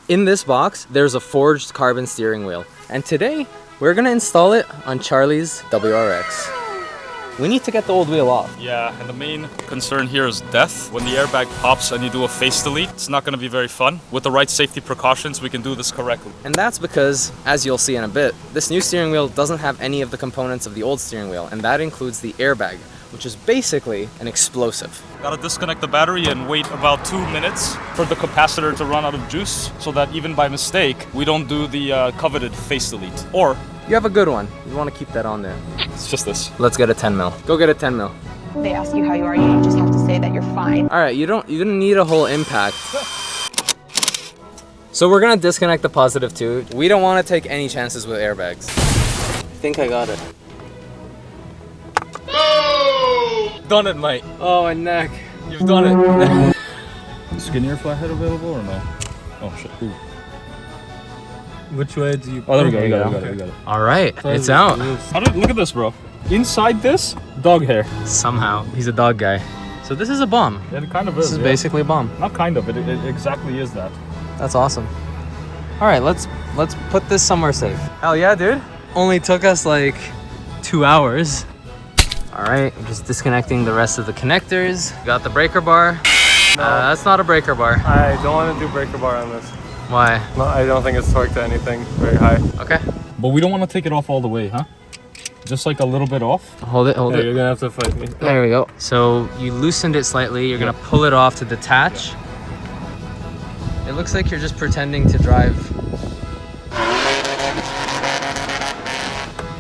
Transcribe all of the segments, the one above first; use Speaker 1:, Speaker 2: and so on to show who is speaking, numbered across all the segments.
Speaker 1: In this box, there's a forged carbon steering wheel. And today, we're gonna install it on Charlie's WRX. We need to get the old wheel off.
Speaker 2: Yeah, and the main concern here is death. When the airbag pops and you do a face delete, it's not going to be very fun. With the right safety precautions, we can do this correctly.
Speaker 1: And that's because, as you'll see in a bit, this new steering wheel doesn't have any of the components of the old steering wheel, and that includes the airbag, which is basically an explosive.
Speaker 2: Gotta disconnect the battery and wait about 2 minutes for the capacitor to run out of juice, so that even by mistake, we don't do the coveted face delete. Or
Speaker 1: You have a good one. You want to keep that on there.
Speaker 2: it's just this.
Speaker 1: Let's get a 10 mil. Go get a 10 mil.
Speaker 3: They ask you how you are, you just have to say that you're fine.
Speaker 1: All right, you didn't need a whole impact. So we're gonna disconnect the positive too. We don't want to take any chances with airbags. I think I got it. Done it, mate. Oh, my neck. You've done it.
Speaker 2: Skinnier flathead available or no? Oh shit. Ooh.
Speaker 1: Which way do you?
Speaker 2: Oh, there we go. We got it.
Speaker 1: All right, it's out.
Speaker 2: Look at this, bro. Inside this, dog hair.
Speaker 1: Somehow, he's a dog guy. So this is a bomb.
Speaker 2: Yeah, it kind of
Speaker 1: This
Speaker 2: is.
Speaker 1: is basically a bomb.
Speaker 2: Not kind of. It exactly is that.
Speaker 1: That's awesome. All right, let's put this somewhere safe. Hell yeah, dude. Only took us like 2 hours. All right, I'm just disconnecting the rest of the connectors. Got the breaker bar.
Speaker 4: No.
Speaker 1: That's not a breaker bar.
Speaker 4: I don't want to do breaker bar on this.
Speaker 1: Why?
Speaker 4: No, I don't think it's torqued to anything very high.
Speaker 1: Okay.
Speaker 2: But we don't want to take it off all the way, huh? Just like a little bit off.
Speaker 1: Hold it, hold
Speaker 4: Yeah,
Speaker 1: it.
Speaker 4: you're gonna have to fight me.
Speaker 1: There we go. So you loosened it slightly. You're gonna pull it off to detach. It looks like you're just pretending to drive.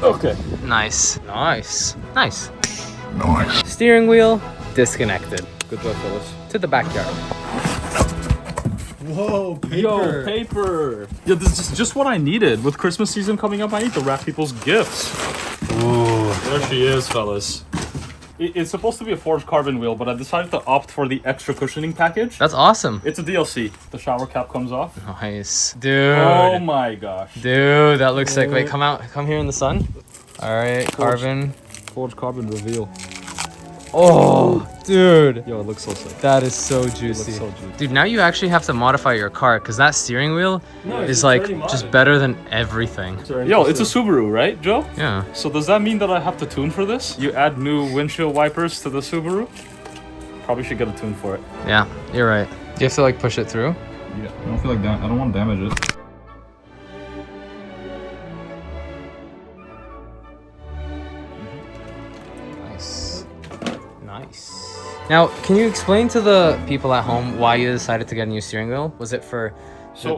Speaker 2: Okay.
Speaker 1: Nice. Nice. Nice. Nice. Steering wheel disconnected.
Speaker 2: Good job, fellas.
Speaker 1: To the backyard.
Speaker 4: Whoa, paper.
Speaker 2: Yo, paper. Yeah, this is just what I needed. With Christmas season coming up, I need to wrap people's gifts. Ooh, there she is, fellas. It's supposed to be a forged carbon wheel, but I decided to opt for the extra cushioning package.
Speaker 1: That's awesome.
Speaker 2: It's a DLC. The shower cap comes off.
Speaker 1: Nice. Dude.
Speaker 2: Oh my gosh.
Speaker 1: Dude, that looks like, wait, come here in the sun. All right, carbon.
Speaker 2: Forged carbon reveal.
Speaker 1: Oh, dude.
Speaker 2: Yo, it looks so sick.
Speaker 1: That is so juicy.
Speaker 2: so juicy.
Speaker 1: Dude, now you actually have to modify your car because that steering wheel is like just better than everything.
Speaker 2: Yo, it's a Subaru, right, Joe?
Speaker 1: Yeah.
Speaker 2: So does that mean that I have to tune for this? You add new windshield wipers to the Subaru? Probably should get a tune for it.
Speaker 1: Yeah, you're right. Do you have to like push it through?
Speaker 2: Yeah, I don't feel like I don't want to damage it.
Speaker 1: Nice. Nice. Now, can you explain to the people at home why you decided to get a new steering wheel? Was it for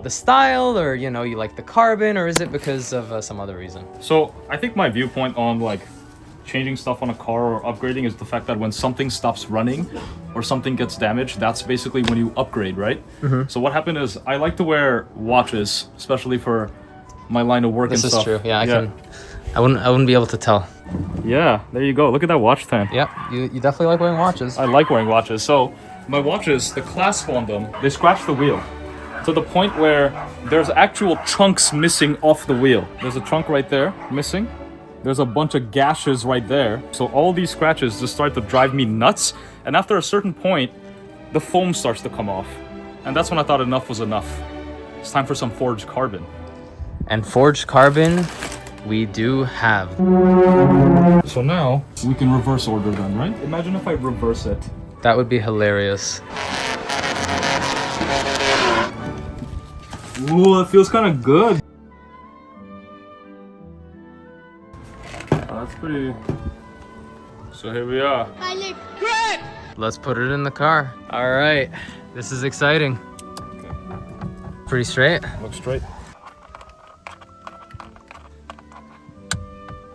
Speaker 1: the style, or you like the carbon, or is it because of some other reason?
Speaker 2: So I think my viewpoint on like changing stuff on a car or upgrading is the fact that when something stops running or something gets damaged, that's basically when you upgrade, right? So what happened is I like to wear watches, especially for my line of work
Speaker 1: This
Speaker 2: and
Speaker 1: is
Speaker 2: stuff.
Speaker 1: true. Yeah, I wouldn't be able to tell.
Speaker 2: Yeah, there you go. Look at that watch tan.
Speaker 1: Yep, you definitely like wearing watches.
Speaker 2: I like wearing watches. So my watches, the clasp on them, they scratch the wheel to the point where there's actual chunks missing off the wheel. There's a chunk right there missing. There's a bunch of gashes right there. So all these scratches just start to drive me nuts. And after a certain point, the foam starts to come off. And that's when I thought enough was enough. It's time for some forged carbon.
Speaker 1: And forged carbon, we do have.
Speaker 2: So now we can reverse order them, right? Imagine if I reverse it.
Speaker 1: That would be hilarious.
Speaker 2: Ooh, that feels kind of good. That's pretty. So here we are.
Speaker 1: Let's put it in the car. All right, this is exciting. Pretty straight.
Speaker 2: Looks straight.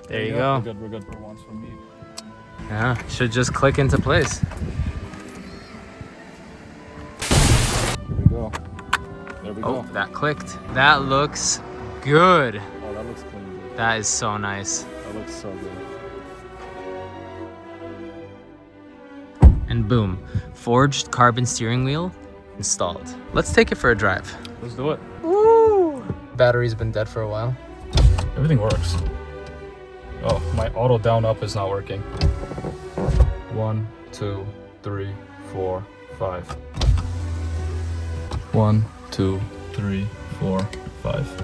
Speaker 1: There you go.
Speaker 2: We're good for once from me.
Speaker 1: Yeah, should just click into place.
Speaker 2: Here we go. There we
Speaker 1: Oh,
Speaker 2: go.
Speaker 1: that clicked. That looks good.
Speaker 2: Oh, that looks clean, dude.
Speaker 1: That is so nice.
Speaker 2: That looks so good.
Speaker 1: And boom, forged carbon steering wheel installed. Let's take it for a drive.
Speaker 2: Let's do it.
Speaker 1: Woo! Battery's been dead for a while.
Speaker 2: Everything works. Oh, my auto down up is not working. 1, 2, 3, 4, 5. 1, 2, 3, 4, 5.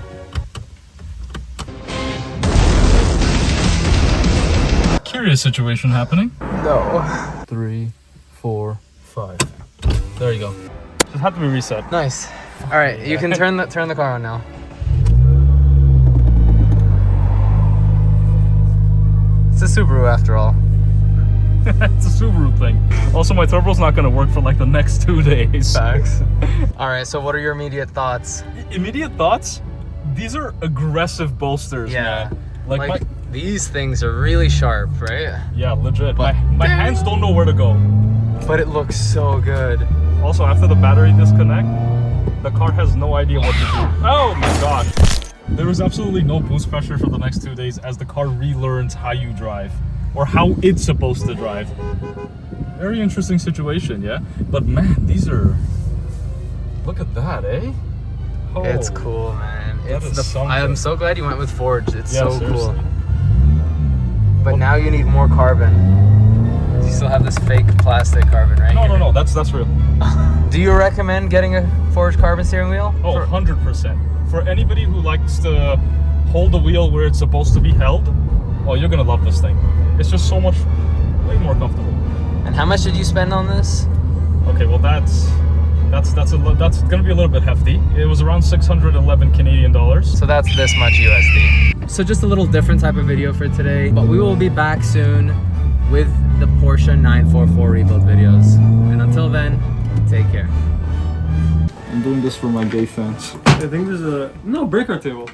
Speaker 2: Curious situation happening.
Speaker 1: No.
Speaker 2: 3, 4, 5. There you go. Just had to be reset.
Speaker 1: Nice. All right, you can turn the car on now. It's a Subaru after all.
Speaker 2: It's a Subaru thing. Also, my turbo's not gonna work for like the next 2 days.
Speaker 1: Facts. All right, so what are your immediate thoughts?
Speaker 2: Immediate thoughts? These are aggressive bolsters,
Speaker 1: Yeah.
Speaker 2: man.
Speaker 1: Like these things are really sharp, right?
Speaker 2: Yeah, legit. My hands don't know where to go.
Speaker 1: But it looks so good.
Speaker 2: Also, after the battery disconnect, the car has no idea what to do. Oh my god. There is absolutely no boost pressure for the next 2 days as the car relearns how you drive. Or how it's supposed to drive. Very interesting situation, yeah? But man, these are... Look at that, eh? Oh,
Speaker 1: It's cool, man.
Speaker 2: that is something.
Speaker 1: I'm so glad you went with forged. It's
Speaker 2: Yeah,
Speaker 1: so
Speaker 2: seriously.
Speaker 1: cool. But now you need more carbon. You still have this fake plastic carbon, right?
Speaker 2: No, that's real.
Speaker 1: Do you recommend getting a forged carbon steering wheel?
Speaker 2: Oh, 100%. For anybody who likes to hold the wheel where it's supposed to be held, oh, you're gonna love this thing. It's just so much, way more comfortable.
Speaker 1: And how much did you spend on this?
Speaker 2: Okay, well that's gonna be a little bit hefty. It was around 611 Canadian dollars.
Speaker 1: So that's this much USD. So just a little different type of video for today, but we will be back soon with the Porsche 944 rebuild videos. And until then, take care.
Speaker 2: I'm doing this for my gay fans.
Speaker 4: I think there's a... No, breaker table.